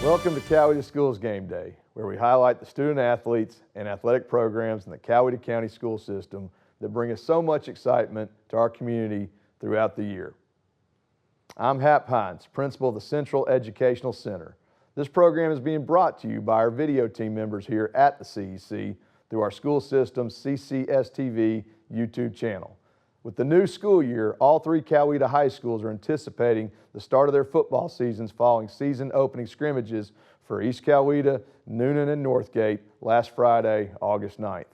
Welcome to Coweta Schools Game Day, where we highlight the student athletes and athletic programs in the Coweta County school system that bring us so much excitement to our community throughout the year. I'm Hap Hines, principal of the Central Educational Center. This program is being brought to you by our video team members here at the CEC through our school system's CCSTV YouTube channel. With the new school year, all three Coweta high schools are anticipating the start of their football seasons following season opening scrimmages for East Coweta, Newnan and Northgate last Friday, August 9th.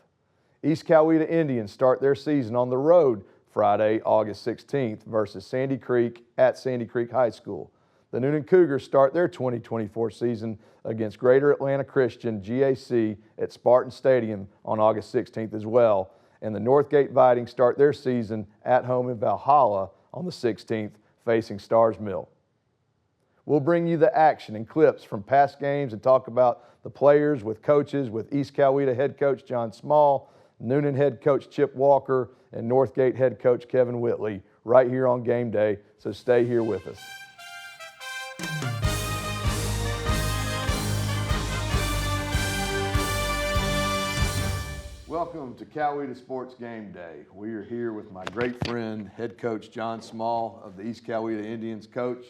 East Coweta Indians start their season on the road Friday, August 16th versus Sandy Creek at Sandy Creek High School. The Newnan Cougars start their 2024 season against Greater Atlanta Christian GAC at Spartan Stadium on August 16th as well. And the Northgate Vikings start their season at home in Valhalla on the 16th, facing Stars Mill. We'll bring you the action and clips from past games and talk about the players with coaches with East Coweta head coach John Small, Newnan head coach Chip Walker, and Northgate head coach Kevin Whitley right here on Game Day, so stay here with us. Welcome to Coweta Sports Game Day. We are here with my great friend, head coach John Small of the East Coweta Indians. Coach,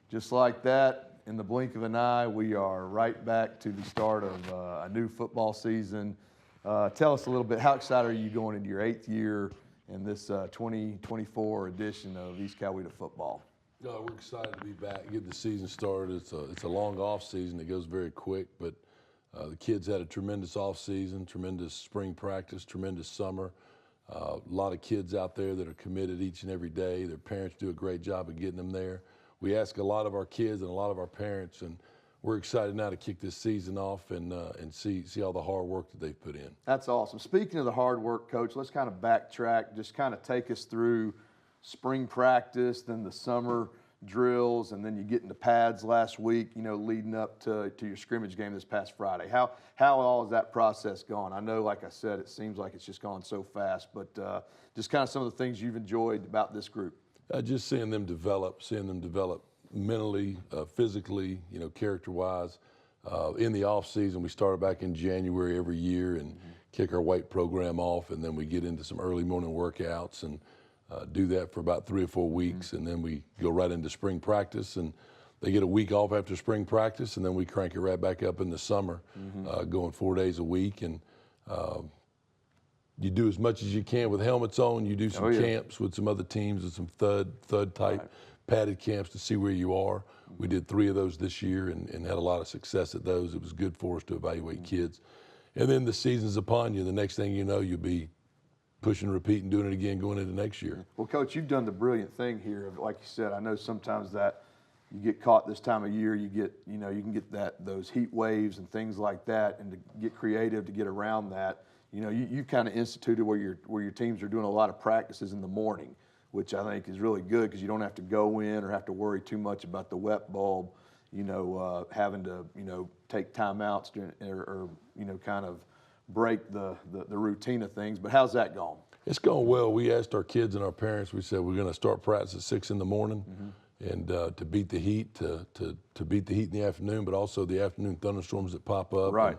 just like that, in the blink of an eye, we are right back to the start of a new football season. Tell us a little bit, how excited are you going into your 8th year in this 2024 edition of East Coweta football? No, we're excited to be back, get the season started. It's a long off season. It goes very quick, but the kids had a tremendous off season, tremendous spring practice, tremendous summer. A lot of kids out there that are committed each and every day. Their parents do a great job of getting them there. We ask a lot of our kids and a lot of our parents, and we're excited now to kick this season off and see all the hard work that they've put in. That's awesome. Speaking of the hard work, Coach, let's kind of backtrack, just kind of take us through spring practice, then the summer drills, and then you get into pads last week, you know, leading up to your scrimmage game this past Friday. How all has that process gone? I know, like I said, it seems like it's just gone so fast, but just kind of some of the things you've enjoyed about this group. Just seeing them develop mentally, physically, you know, character-wise. In the off season, we started back in January every year and kick our weight program off, and then we get into some early morning workouts and do that for about 3 or 4 weeks, and then we go right into spring practice, and they get a week off after spring practice, and then we crank it right back up in the summer, going 4 days a week. And you do as much as you can with helmets on. You do some camps with some other teams and some thud type padded camps to see where you are. We did 3 of those this year and had a lot of success at those. It was good for us to evaluate kids. And then the season's upon you. The next thing you know, you'll be push and repeat and doing it again going into next year. Well, Coach, you've done the brilliant thing here. Like you said, I know sometimes that you get caught this time of year, you can get those heat waves and things like that, and to get creative to get around that. You know, you kind of instituted where your teams are doing a lot of practices in the morning, which I think is really good because you don't have to go in or have to worry too much about the wet bulb, you know, having to, you know, take timeouts or you know, kind of break the routine of things. But how's that going? It's going well. We asked our kids and our parents, we said we're going to start practice at 6 in the morning and to beat the heat, to beat the heat in the afternoon, but also the afternoon thunderstorms that pop up. Right.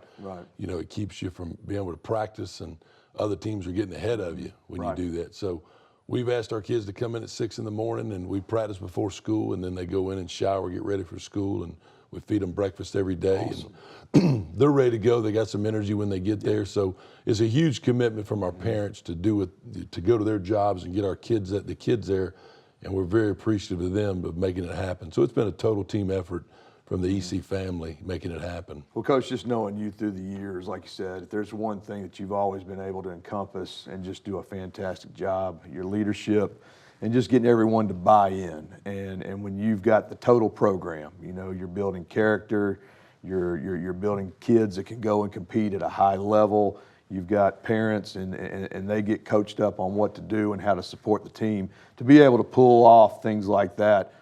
You know, it keeps you from being able to practice, and other teams are getting ahead of you when you do that. So we've asked our kids to come in at 6 in the morning, and we practice before school, and then they go in and shower, get ready for school, and we feed them breakfast every day. Awesome. And they're ready to go. They got some energy when they get there. So it's a huge commitment from our parents to do it, to go to their jobs and get the kids there. And we're very appreciative of them of making it happen. So it's been a total team effort from the EC family making it happen. Well, Coach, just knowing you through the years, like you said, if there's one thing that you've always been able to encompass and just do a fantastic job, your leadership and just getting everyone to buy in. And when you've got the total program, you know, you're building character, you're building kids that can go and compete at a high level. You've got parents and they get coached up on what to do and how to support the team. To be able to pull off things like that,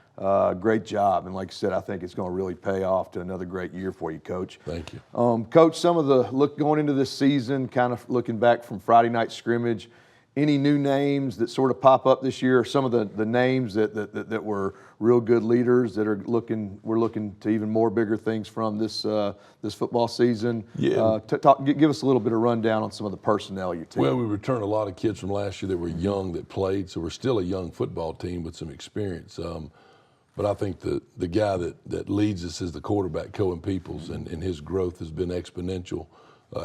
great job. And like I said, I think it's going to really pay off to another great year for you, Coach. Thank you. Coach, some of the going into this season, kind of looking back from Friday night scrimmage, any new names that sort of pop up this year, or some of the names that were real good leaders that we're looking to even more bigger things from this football season? Yeah. Give us a little bit of rundown on some of the personnel you team. Well, we returned a lot of kids from last year that were young that played, so we're still a young football team with some experience. But I think the guy that leads us is the quarterback, Cohen Peoples, and his growth has been exponential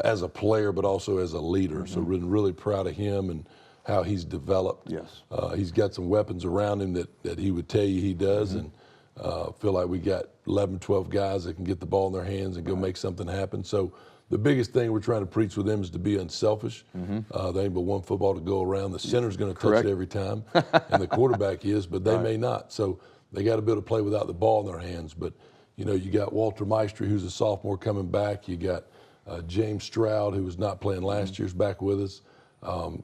as a player, but also as a leader. So we're really proud of him and how he's developed. Yes. He's got some weapons around him that he would tell you he does, and feel like we got 11, 12 guys that can get the ball in their hands and go make something happen. So the biggest thing we're trying to preach with them is to be unselfish. There ain't but one football to go around. The center's going to touch it every time, and the quarterback is, but they may not. So they got to be able to play without the ball in their hands. But, you know, you got Walter Maestri, who's a sophomore, coming back. You got James Stroud, who was not playing last year's back with us.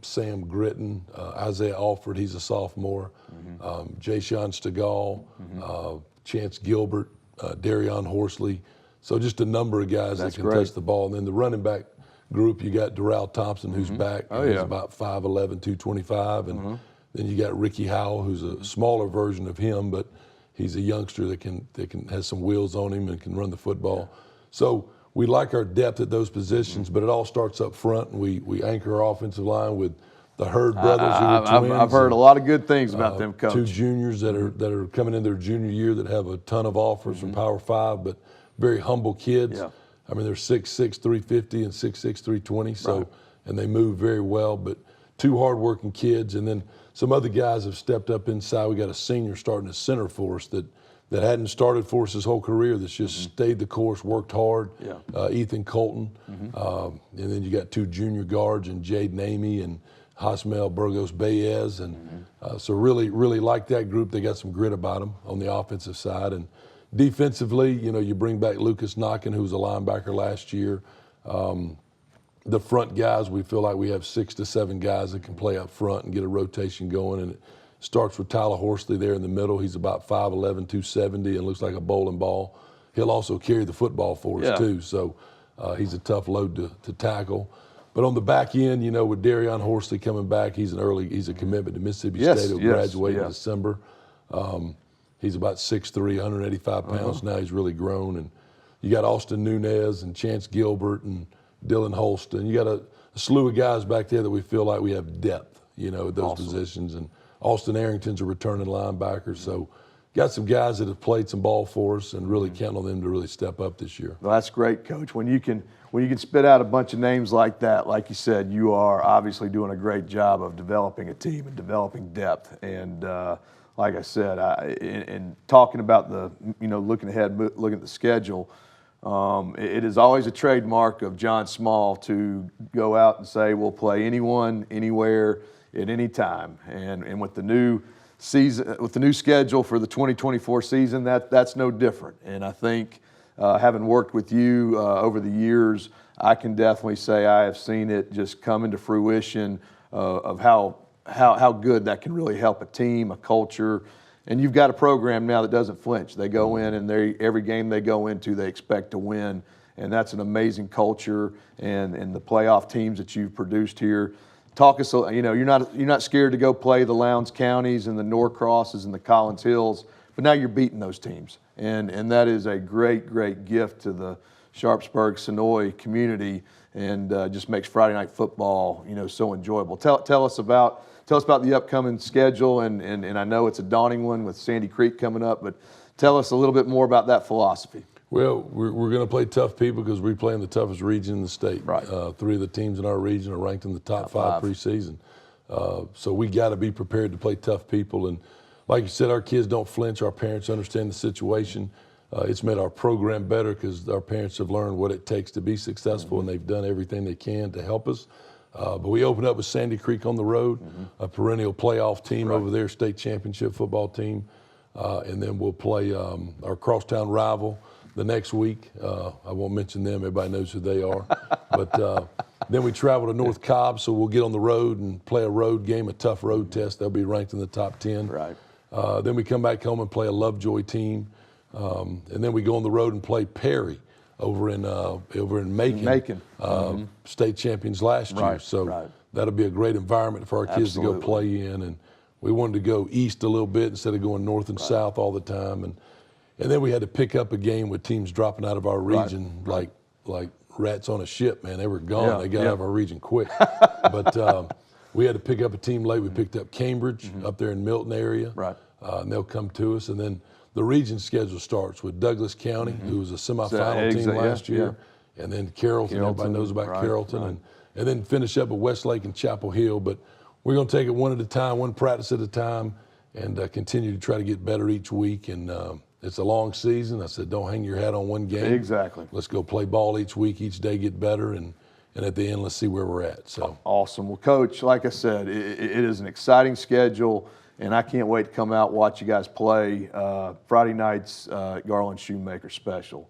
Sam Gritton, Isaiah Alford, he's a sophomore. Jay-Sean Stegall, Chance Gilbert, Darion Horsley. So just a number of guys that can touch the ball. And then the running back group, you got Darrell Thompson, who's back. He's about 5'11", 225. And then you got Ricky Howell, who's a smaller version of him, but he's a youngster that has some wheels on him and can run the football. So we like our depth at those positions, but it all starts up front, and we anchor our offensive line with the Hurd brothers, who are twins. I've heard a lot of good things about them, Coach. Two juniors that are coming in their junior year that have a ton of offers from Power 5, but very humble kids. I mean, they're 6'6", 350 and 6'6", 320. So, and they move very well. But two hardworking kids, and then some other guys have stepped up inside. We got a senior starting a center for us that hadn't started for us his whole career. That's just stayed the course, worked hard. Ethan Colton, and then you got two junior guards, and Jade Namey and Hasmel Burgos Baez, and so really like that group. They got some grit about them on the offensive side. And defensively, you know, you bring back Lucas Knockin, who was a linebacker last year. The front guys, we feel like we have 6 to 7 guys that can play up front and get a rotation going. And it starts with Tyler Horsley there in the middle. He's about 5'11", 270, and looks like a bowling ball. He'll also carry the football for us too. So he's a tough load to tackle. But on the back end, you know, with Darion Horsley coming back, he's a commitment to Mississippi State. He'll graduate in December. He's about 6'3", 185 pounds now. He's really grown. And you got Austin Nunez and Chance Gilbert and Dylan Holston. You got a slew of guys back there that we feel like we have depth, you know, at those positions. And Austin Arrington's a returning linebacker. So got some guys that have played some ball for us, and really count on them to really step up this year. Well, that's great, Coach. When you can spit out a bunch of names like that, like you said, you are obviously doing a great job of developing a team and developing depth. And like I said, in talking about looking ahead, looking at the schedule, it is always a trademark of John Small to go out and say, we'll play anyone, anywhere, at any time. And with the new season, with the new schedule for the 2024 season, that's no different. And I think having worked with you over the years, I can definitely say I have seen it just come into fruition of how good that can really help a team, a culture. And you've got a program now that doesn't flinch. They go in, and every game they go into, they expect to win. And that's an amazing culture, and the playoff teams that you've produced here. Talk us, you're not scared to go play the Lowndes counties and the Norcrosses and the Collins Hills, but now you're beating those teams. And that is a great gift to the Sharpsburg-Sonoy community, and just makes Friday night football, so enjoyable. Tell us about the upcoming schedule, and I know it's a daunting one with Sandy Creek coming up, but tell us a little bit more about that philosophy. Well, we're going to play tough people because we play in the toughest region in the state. Right. 3 of the teams in our region are ranked in the top 5 preseason. So we got to be prepared to play tough people. And like you said, our kids don't flinch. Our parents understand the situation. It's made our program better because our parents have learned what it takes to be successful, and they've done everything they can to help us. But we open up with Sandy Creek on the road, a perennial playoff team over there, state championship football team. And then we'll play our crosstown rival the next week. I won't mention them. Everybody knows who they are. But then we travel to North Cobb, so we'll get on the road and play a road game, a tough road test. They'll be ranked in the top 10. Right. Then we come back home and play a Lovejoy team. And then we go on the road and play Perry over in Macon. State champions last year. So that'll be a great environment for our kids to go play in. And we wanted to go east a little bit instead of going north and south all the time. And then we had to pick up a game with teams dropping out of our region like rats on a ship, man. They were gone. They got out of our region quick. But we had to pick up a team late. We picked up Cambridge up there in Milton area. And they'll come to us. And then the region schedule starts with Douglas County, who was a semifinal team last year. And then Carrollton, everybody knows about Carrollton. And then finish up at Westlake and Chapel Hill. But we're going to take it one at a time, one practice at a time, and continue to try to get better each week. And it's a long season. I said, don't hang your hat on one game. Exactly. Let's go play ball each week, each day, get better, and at the end, let's see where we're at. So awesome. Well, Coach, like I said, it is an exciting schedule, and I can't wait to come out and watch you guys play. Friday nights, Garland Shoemaker Special.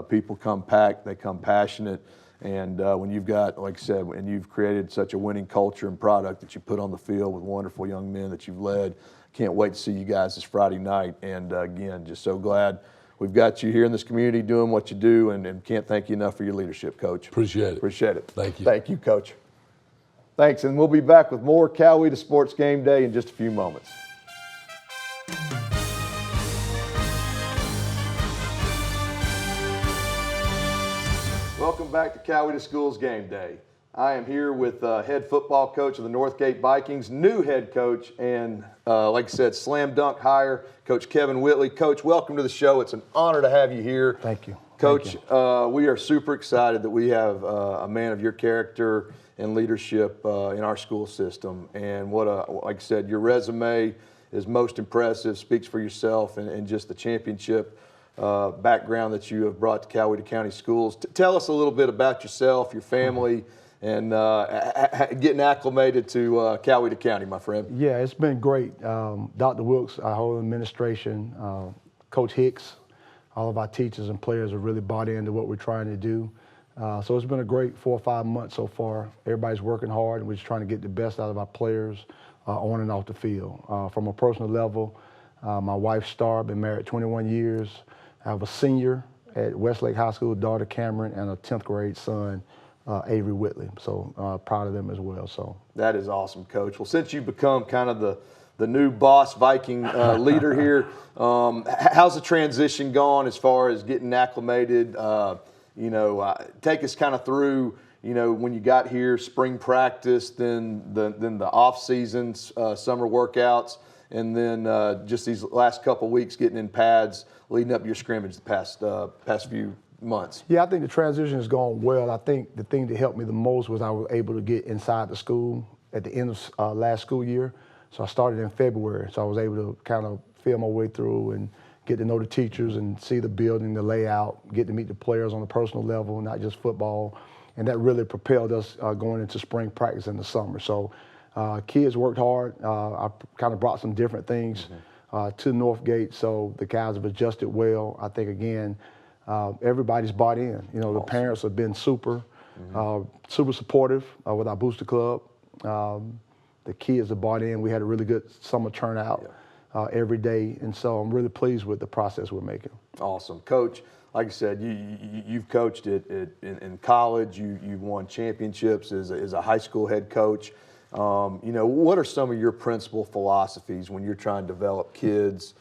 People come packed, they come passionate, and when you've got, like I said, and you've created such a winning culture and product that you put on the field with wonderful young men that you've led, can't wait to see you guys this Friday night. And again, just so glad we've got you here in this community doing what you do, and can't thank you enough for your leadership, Coach. Appreciate it. Appreciate it. Thank you. Thank you, Coach. Thanks, and we'll be back with more Coweta Sports Game Day in just a few moments. Welcome back to Coweta Schools Game Day. I am here with head football coach of the Northgate Vikings, new head coach, and like I said, slam dunk hire, Coach Kevin Whitley. Coach, welcome to the show. It's an honor to have you here. Thank you. Coach, we are super excited that we have a man of your character and leadership in our school system. And like I said, your resume is most impressive, speaks for yourself, and just the championship background that you have brought to Coweta County Schools. Tell us a little bit about yourself, your family, and getting acclimated to Coweta County, my friend. Yeah, it's been great. Dr. Wilkes, our whole administration, Coach Hicks, all of our teachers and players have really bought into what we're trying to do. So it's been a great 4 or 5 months so far. Everybody's working hard, and we're just trying to get the best out of our players on and off the field. From a personal level, my wife, Star, been married 21 years. I have a senior at Westlake High School, daughter Cameron, and a 10th grade son, Avery Whitley. So proud of them as well. So that is awesome, Coach. Well, since you've become kind of the new boss Viking leader here, how's the transition gone as far as getting acclimated? Take us kind of through, when you got here, spring practice, then the off seasons, summer workouts, and then just these last couple weeks getting in pads, leading up to your scrimmage the past few months. Yeah, I think the transition has gone well. I think the thing that helped me the most was I was able to get inside the school at the end of last school year. So I started in February, so I was able to kind of feel my way through and get to know the teachers and see the building, the layout, get to meet the players on a personal level, not just football. And that really propelled us going into spring practice in the summer. So kids worked hard. I kind of brought some different things to Northgate, so the guys have adjusted well. I think, again, everybody's bought in. Awesome. The parents have been super supportive with our booster club. The kids have bought in. We had a really good summer turnout every day, and so I'm really pleased with the process we're making. Awesome. Coach, like I said, you've coached in college. You've won championships as a high school head coach. What are some of your principal philosophies when you're trying to develop kids?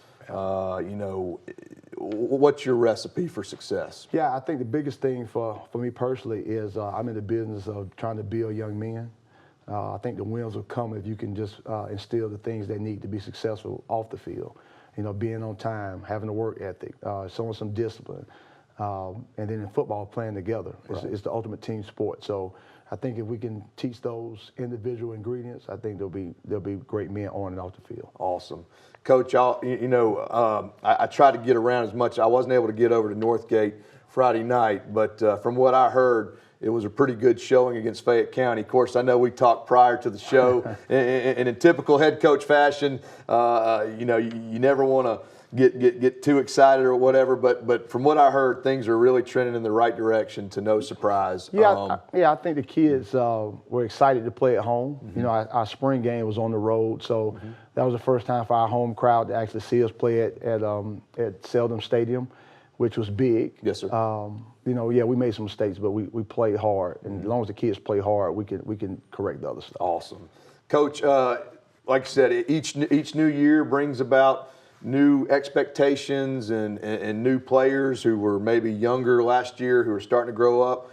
What's your recipe for success? Yeah, I think the biggest thing for me personally is I'm in the business of trying to build young men. I think the wins will come if you can just instill the things they need to be successful off the field. Being on time, having a work ethic, showing some discipline, and then in football, playing together. It's the ultimate team sport. So I think if we can teach those individual ingredients, I think they'll be great men on and off the field. Awesome. Coach, I tried to get around as much. I wasn't able to get over to Northgate Friday night, but from what I heard, it was a pretty good showing against Fayette County. Of course, I know we talked prior to the show, and in typical head coach fashion, you never want to get too excited or whatever, but from what I heard, things are really trending in the right direction, to no surprise. I think the kids were excited to play at home. Our spring game was on the road, so that was the first time for our home crowd to actually see us play at Seldom Stadium, which was big. Yes, sir. yeah, we made some mistakes, but we played hard. And as long as the kids play hard, we can correct the other stuff. Awesome. Coach, like I said, each new year brings about new expectations and new players who were maybe younger last year who are starting to grow up.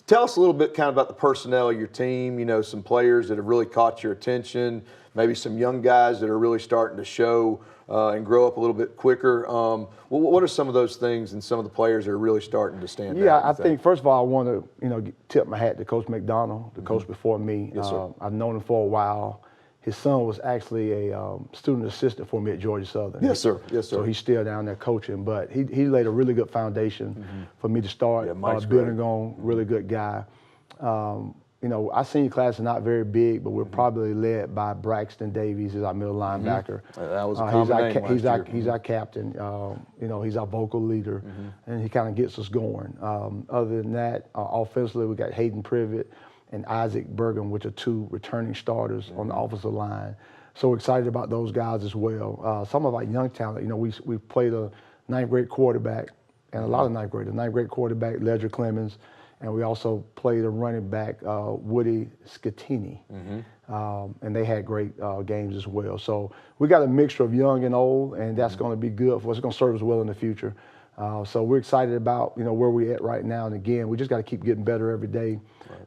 Tell us a little bit kind of about the personnel of your team, some players that have really caught your attention, maybe some young guys that are really starting to show and grow up a little bit quicker. What are some of those things and some of the players that are really starting to stand out? Yeah, I think first of all, I want to tip my hat to Coach McDonald, the coach before me. Yes, sir. I've known him for a while. His son was actually a student assistant for me at Georgia Southern. Yes, sir. Yes, sir. So he's still down there coaching, but he laid a really good foundation for me to start building on. Really good guy. Our senior class is not very big, but we're probably led by Braxton Davies, is our middle linebacker. That was a common name last year. He's our captain. He's our vocal leader, and he kind of gets us going. Other than that, offensively, we got Hayden Privet and Isaac Bergen, which are two returning starters on the offensive line. So excited about those guys as well. Some of our young talent, we played a ninth grade quarterback and a lot of ninth grade quarterback, Ledger Clemens, and we also played a running back, Woody Scatini. And they had great games as well. So we got a mixture of young and old, and that's going to be good for us. It's going to serve us well in the future. So we're excited about where we're at right now. And again, we just got to keep getting better every day.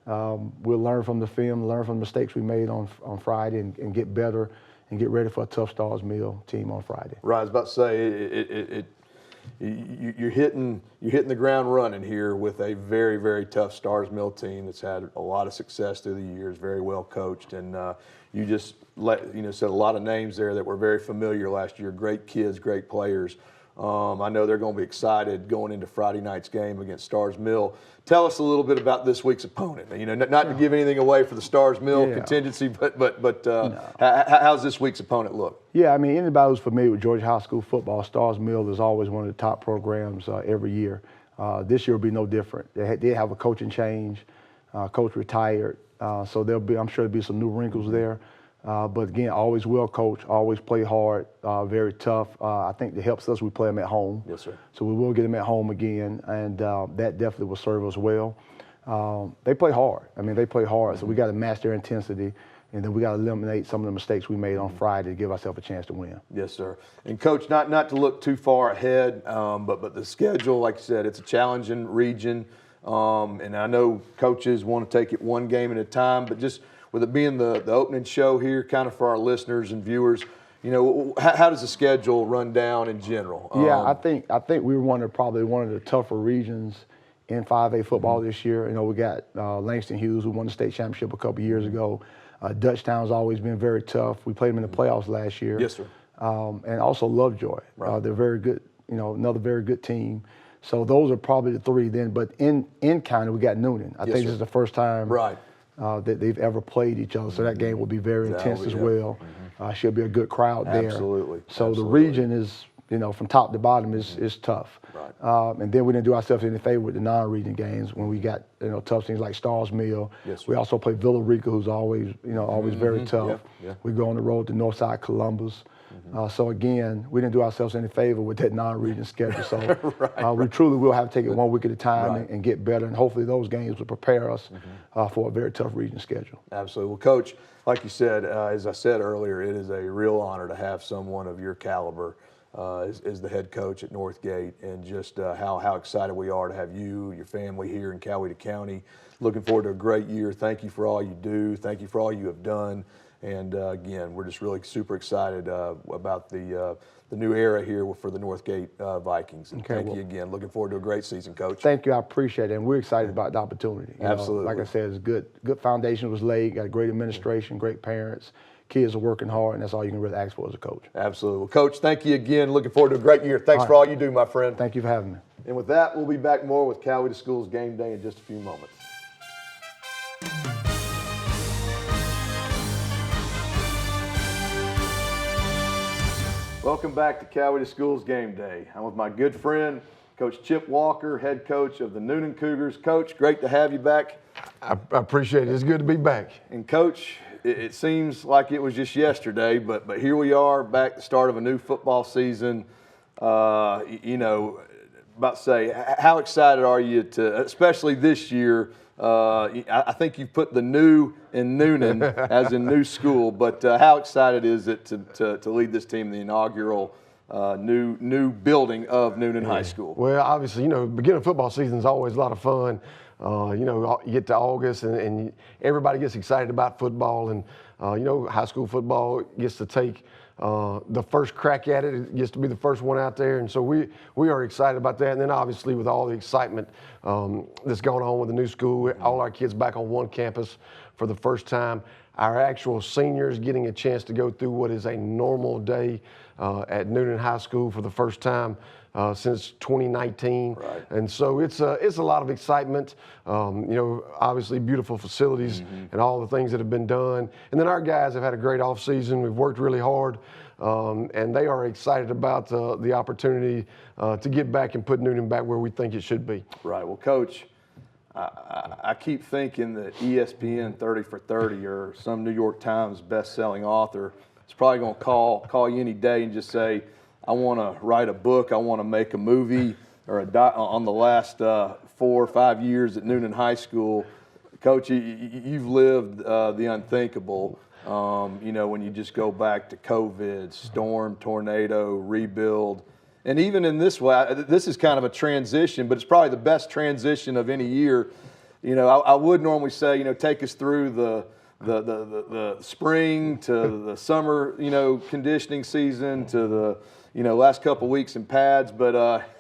We'll learn from the film, learn from the mistakes we made on Friday, and get better and get ready for a Tough Stars Meal team on Friday. Right, I was about to say you're hitting the ground running here with a very, very tough Stars Mill team that's had a lot of success through the years, very well coached, and you just said a lot of names there that were very familiar last year. Great kids, great players. I know they're going to be excited going into Friday night's game against Stars Mill. Tell us a little bit about this week's opponent. Not to give anything away for the Stars Mill contingency, but how's this week's opponent look? Yeah, anybody who's familiar with Georgia High School football, Stars Mill is always one of the top programs every year. This year will be no different. They have a coaching change. Coach retired, so I'm sure there'll be some new wrinkles there. But again, always well coached, always play hard, very tough. I think it helps us. We play them at home. Yes, sir. So we will get them at home again, and that definitely will serve us well. They play hard. They play hard. So we got to match their intensity, and then we got to eliminate some of the mistakes we made on Friday to give ourselves a chance to win. Yes, sir. And Coach, not to look too far ahead, but the schedule, like you said, it's a challenging region, and I know coaches want to take it one game at a time, but just with it being the opening show here, kind of for our listeners and viewers, how does the schedule run down in general? Yeah, I think we were probably one of the tougher regions in 5A football this year. We got Langston Hughes, who won the state championship a couple years ago. Dutchtown's always been very tough. We played them in the playoffs last year. Yes, sir. And also Lovejoy. Right. They're very good. Another very good team. So those are probably the three. Then, but in county we got Newnan. I think this is the first time. Right. That they've ever played each other. So that game will be very intense as well. Should be a good crowd there. Absolutely. So the region is, from top to bottom is tough. Right. And then we didn't do ourselves any favor with the non-region games when we got, tough things like Stars Mill. Yes, we also play Villa Rica, who's always, always very tough. Yeah. We go on the road to Northside Columbus. So again, we didn't do ourselves any favor with that non-region schedule. So we truly will have to take it one week at a time and get better, and hopefully those games will prepare us for a very tough region schedule. Absolutely. Well, Coach, like you said, as I said earlier, it is a real honor to have someone of your caliber as the head coach at Northgate, and just how excited we are to have you, your family here in Coweta County. Looking forward to a great year. Thank you for all you do. Thank you for all you have done. And again, we're just really super excited about the new era here for the Northgate Vikings. And thank you again. Looking forward to a great season, Coach. Thank you. I appreciate it. And we're excited about the opportunity. Absolutely. Like I said, it's good foundation was laid. Got a great administration, great parents. Kids are working hard, and that's all you can really ask for as a coach. Absolutely. Well, Coach, thank you again. Looking forward to a great year. Thanks for all you do, my friend. Thank you for having me. And with that, we'll be back more with Coweta Schools Game Day in just a few moments. Welcome back to Coweta Schools Game Day. I'm with my good friend, Coach Chip Walker, head coach of the Newnan Cougars. Coach, great to have you back. I appreciate it. It's good to be back. And Coach, it seems like it was just yesterday, but here we are back at the start of a new football season. about to say, how excited are you to, especially this year? I think you've put the new in Newnan as in new school, but how excited is it to lead this team in the inaugural new building of Newnan High School? Well, obviously, you know, beginning of football season is always a lot of fun. You know, you get to August and everybody gets excited about football, and you know, high school football gets to take the first crack at it. It gets to be the first one out there, and so we are excited about that. And then obviously with all the excitement that's going on with the new school, all our kids back on one campus for the first time, our actual seniors getting a chance to go through what is a normal day at Newnan High School for the first time since 2019. Right. And so it's a lot of excitement. You know, obviously beautiful facilities and all the things that have been done. And then our guys have had a great off season. We've worked really hard, and they are excited about the opportunity to get back and put Newnan back where we think it should be. Right. Well, Coach, I keep thinking that ESPN 30 for 30 or some New York Times best-selling author is probably going to call you any day and just say, I want to write a book, I want to make a movie or on the last 4 or 5 years at Newnan High School. Coach, you've lived the unthinkable. You know, when you just go back to COVID, storm, tornado, rebuild. And even in this way, this is kind of a transition, but it's probably the best transition of any year. You know, I would normally say, you know, take us through the spring to the summer, you know, conditioning season to the, you know, last couple weeks in pads. But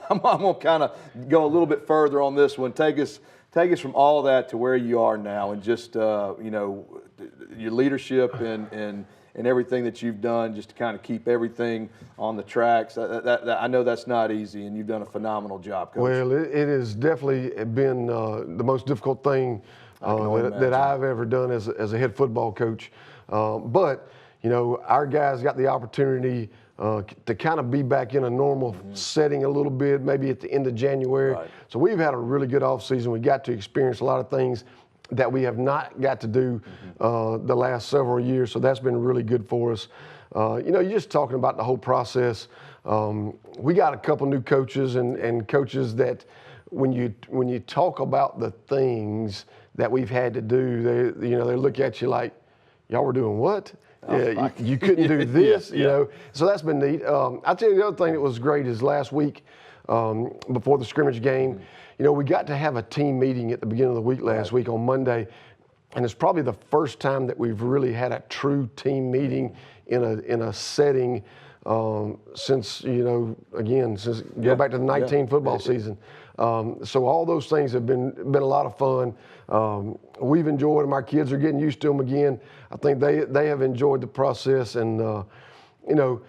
I'm going to kind of go a little bit further on this one. Take us from all of that to where you are now, and just you know, your leadership and everything that you've done just to kind of keep everything on the tracks. I know that's not easy, and you've done a phenomenal job, Coach. Well, it has definitely been the most difficult thing that I've ever done as a head football coach. But, you know, our guys got the opportunity to kind of be back in a normal setting a little bit, maybe at the end of January. Right. So we've had a really good offseason. We got to experience a lot of things that we have not got to do the last several years. So that's been really good for us. You know, you're just talking about the whole process. We got a couple new coaches and coaches that when you talk about the things that we've had to do, they look at you like, y'all were doing what? Yeah, you couldn't do this, you know. So that's been neat. I'll tell you the other thing that was great is last week before the scrimmage game, you know, we got to have a team meeting at the beginning of the week last week on Monday, and it's probably the first time that we've really had a true team meeting in a setting since, you know, again, since go back to the 19 football season. So all those things have been a lot of fun. We've enjoyed them. Our kids are getting used to them again. I think they have enjoyed the process, and you know,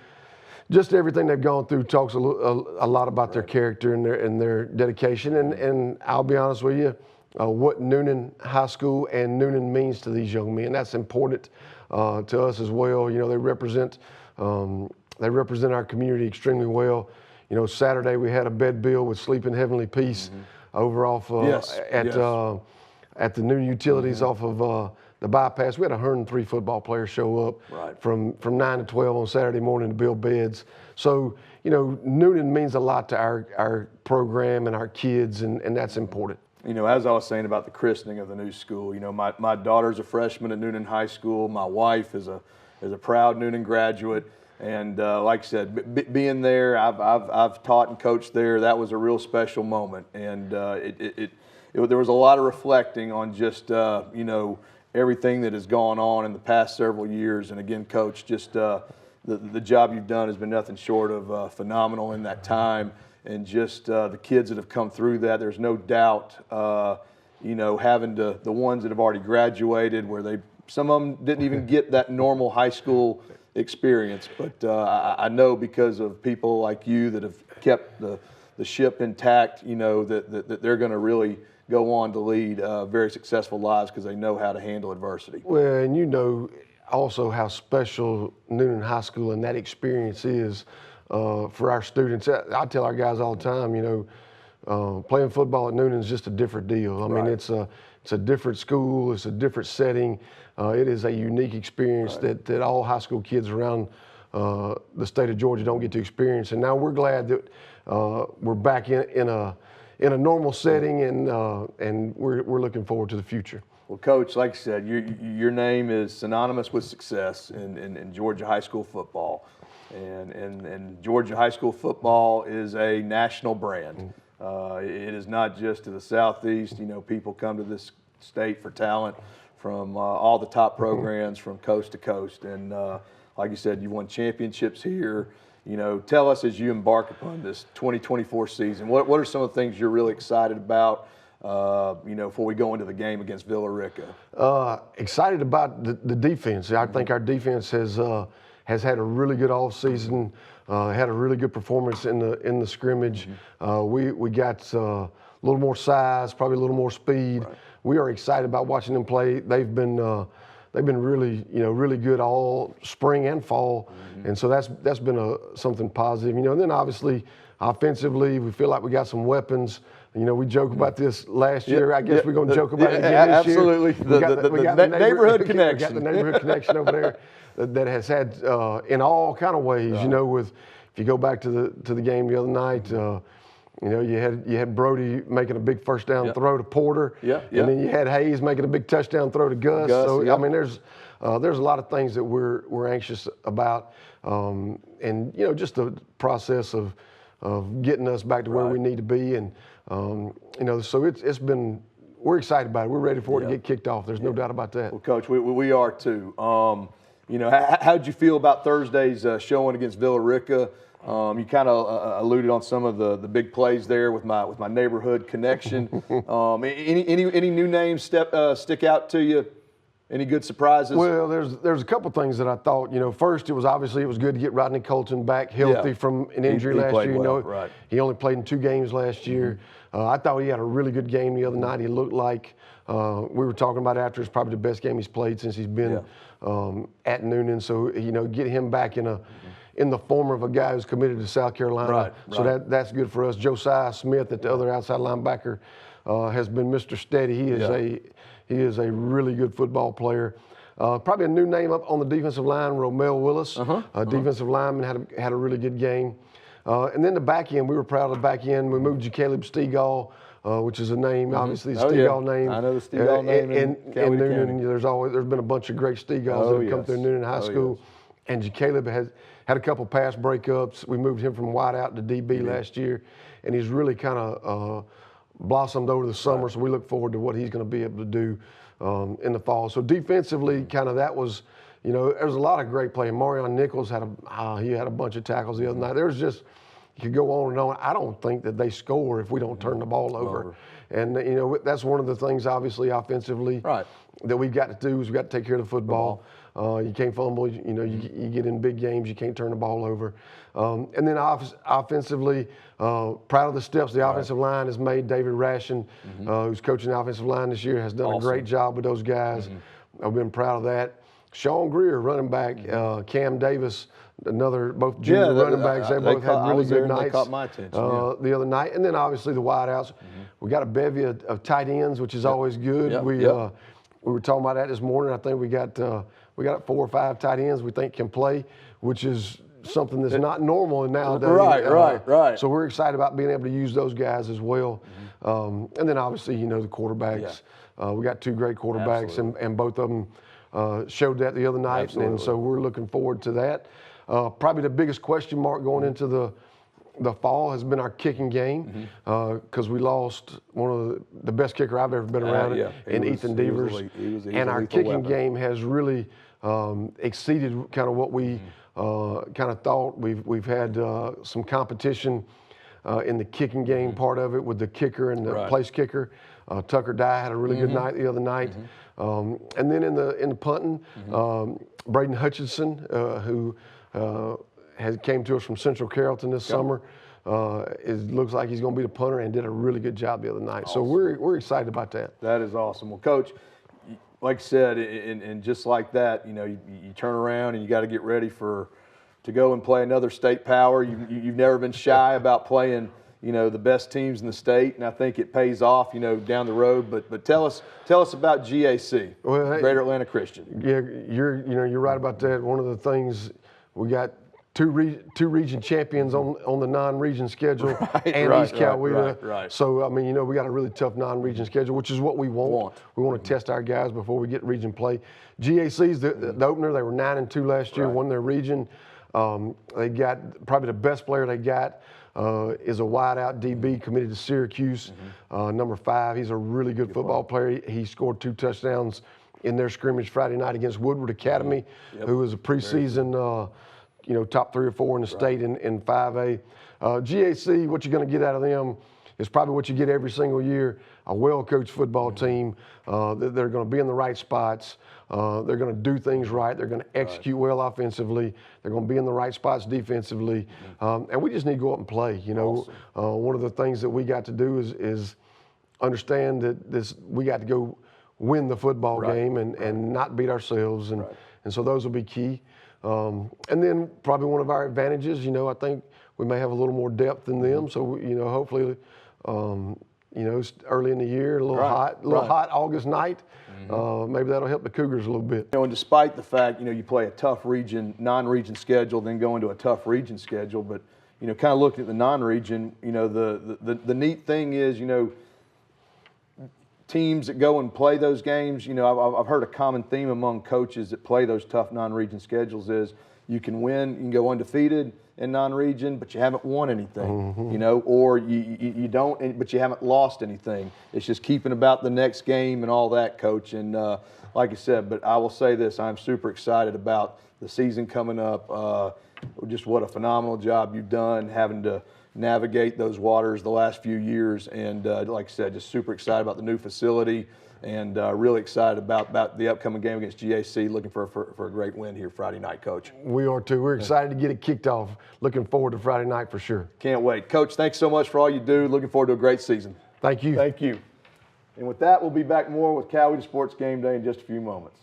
just everything they've gone through talks a lot about their character and their dedication. And I'll be honest with you, what Newnan High School and Newnan means to these young men, that's important to us as well. You know, they represent our community extremely well. You know, Saturday we had a bed bill with Sleep in Heavenly Peace over off at the new utilities off of the bypass. We had 103 football players show up from 9 to 12 on Saturday morning to build beds. So, you know, Newnan means a lot to our program and our kids, and that's important. You know, as I was saying about the christening of the new school, you know, my daughter's a freshman at Newnan High School. My wife is a proud Newnan graduate. And like I said, being there, I've taught and coached there. That was a real special moment, and there was a lot of reflecting on just you know, everything that has gone on in the past several years. And again, Coach, just the job you've done has been nothing short of phenomenal in that time, and just the kids that have come through that. There's no doubt, you know, having the ones that have already graduated, where some of them didn't even get that normal high school experience, but I know because of people like you that have kept the ship intact, you know, that they're going to really go on to lead very successful lives because they know how to handle adversity. Well, and you know also how special Newnan High School and that experience is for our students. I tell our guys all the time, you know, playing football at Newnan is just a different deal. I mean, it's a different school, it's a different setting. It is a unique experience that all high school kids around the state of Georgia don't get to experience. And now we're glad that we're back in a normal setting, and we're looking forward to the future. Well, Coach, like I said, your name is synonymous with success in Georgia high school football. And Georgia high school football is a national brand. It is not just to the Southeast. You know, people come to this state for talent from all the top programs from coast to coast. And like you said, you won championships here. You know, tell us as you embark upon this 2024 season, what are some of the things you're really excited about, you know, before we go into the game against Villa Rica? Excited about the defense. I think our defense has had a really good offseason, had a really good performance in the scrimmage. We got a little more size, probably a little more speed. Right. We are excited about watching them play. They've been really, really good all spring and fall, and so that's been something positive. You know, and then obviously offensively, we feel like we got some weapons. You know, we joke about this last year. I guess we're going to joke about it again this year. Absolutely. We got The neighborhood We connection. got the neighborhood connection over there that has had in all kind of ways. You know, if you go back to the game the other night. You know, you had Brody making a big first down throw to Porter, and then you had Hayes making a big touchdown throw to Gus. So I mean, there's a lot of things that we're anxious about, and you know, just the process of getting us back to where we need to be, and you know, so it's been. We're excited about it. We're ready for it to get kicked off. There's no doubt about that. Well, Coach, we are too. You know, how'd you feel about Thursday's showing against Villa Rica? You kind of alluded on some of the big plays there with my neighborhood connection. Any new names stick out to you? Any good surprises? Well, there's a couple things that I thought. You know, first it was good to get Rodney Colton back healthy from an injury last year. You know, he only played in 2 games last year. I thought he had a really good game the other night. He looked like we were talking about after it's probably the best game he's played since he's been at Newnan. So you know, get him back in the form of a guy who's committed to South Carolina. So that's good for us. Josiah Smith, at the other outside linebacker, has been Mr. Steady. He is a really good football player. Probably a new name up on the defensive line, Romel Willis, defensive lineman, had a really good game. And then the back end, we were proud of the back end. We moved Caleb Stegall, which is a name, obviously the Stegall name. I know the Stegall name in Newnan. County. There's been a bunch of great Stegalls that have come through Newnan High School. And Caleb has had a couple pass breakups. We moved him from wide out to DB last year, and he's really kind of blossomed over the summer. So we look forward to what he's going to be able to do in the fall. So defensively, kind of that was, you know, there was a lot of great play. Marion Nichols had a bunch of tackles the other night. There was just, you could go on and on. I don't think that they score if we don't turn the ball over. And you know, that's one of the things, obviously, offensively, that we've got to do is we've got to take care of the football. You can't fumble. You know, you get in big games, you can't turn the ball over. And then offensively, proud of the steps the offensive line has made. David Ration, who's coaching the offensive line this year, has done a great job with those guys. I've been proud of that. Sean Greer, running back, Cam Davis, both junior running backs. They both had really good nights. They caught my attention the other night. And then obviously the wideouts. We got a bevy of tight ends, which is always good. We were talking about that this morning. I think we got 4 or 5 tight ends we think can play, which is something that's not normal nowadays. Right. So we're excited about being able to use those guys as well. And then obviously, you know, the quarterbacks. We got 2 great quarterbacks, and both of them showed that the other night. And so we're looking forward to that. Probably the biggest question mark going into the fall has been our kicking game, because we lost one of the best kicker I've ever been around in Ethan Devers. And our kicking game has really exceeded kind of what we kind of thought. We've had some competition in the kicking game part of it with the kicker and the place kicker. Tucker Dye had a really good night the other night. And then in the punting, Braden Hutchinson, who came to us from Central Carrollton this summer. It looks like he's going to be the punter and did a really good job the other night. Awesome. So we're excited about that. That is awesome. Well, Coach, like I said, and just like that, you know, you turn around and you got to get ready to go and play another state power. You've never been shy about playing, you know, the best teams in the state, and I think it pays off, you know, down the road. But tell us about GAC, Greater Atlanta Christian. Yeah, you're right about that. One of the things, we got two region champions on the non-region schedule, and right, East Coweta. right. So I mean, we got a really tough non-region schedule, which is what we want. We want to test our guys before we get region play. GAC's the opener. They were 9-2 last year, won their region. They got probably the best player they got is a wideout DB committed to Syracuse, number 5. He's a really good football player. He scored 2 touchdowns in their scrimmage Friday night against Woodward Academy, who was a preseason, top 3 or 4 in the state in 5A. GAC, what you're going to get out of them is probably what you get every single year, a well-coached football team. They're going to be in the right spots. They're going to do things right. They're going to execute well offensively. They're going to be in the right spots defensively. And we just need to go up and play. One of the things that we got to do is understand that we got to go win the football game and not beat ourselves. And so those will be key. And then probably one of our advantages, I think we may have a little more depth than them. So, hopefully, it's early in the year, a little hot August night. Maybe that'll help the Cougars a little bit. And despite the fact, you play a tough non-region schedule, then go into a tough region schedule, but, kind of looking at the non-region, the neat thing is, teams that go and play those games, I've heard a common theme among coaches that play those tough non-region schedules is you can win, you can go undefeated in non-region, but you haven't won anything, or you don't, but you haven't lost anything. It's just keeping about the next game and all that, Coach. And like I said, but I will say this, I'm super excited about the season coming up. Just what a phenomenal job you've done having to navigate those waters the last few years. And like I said, just super excited about the new facility and really excited about the upcoming game against GAC. Looking for a great win here Friday night, Coach. We are too. We're excited to get it kicked off. Looking forward to Friday night for sure. Can't wait. Coach, thanks so much for all you do. Looking forward to a great season. Thank you. Thank you. And with that, we'll be back more with Coweta Sports Game Day in just a few moments.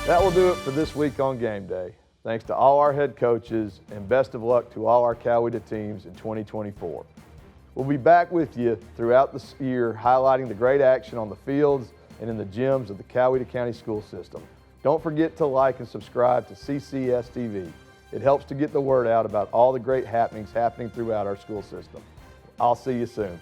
That will do it for this week on Game Day. Thanks to all our head coaches, and best of luck to all our Coweta teams in 2024. We'll be back with you throughout this year, highlighting the great action on the fields and in the gyms of the Coweta County School System. Don't forget to like and subscribe to CCS TV. It helps to get the word out about all the great happenings happening throughout our school system. I'll see you soon.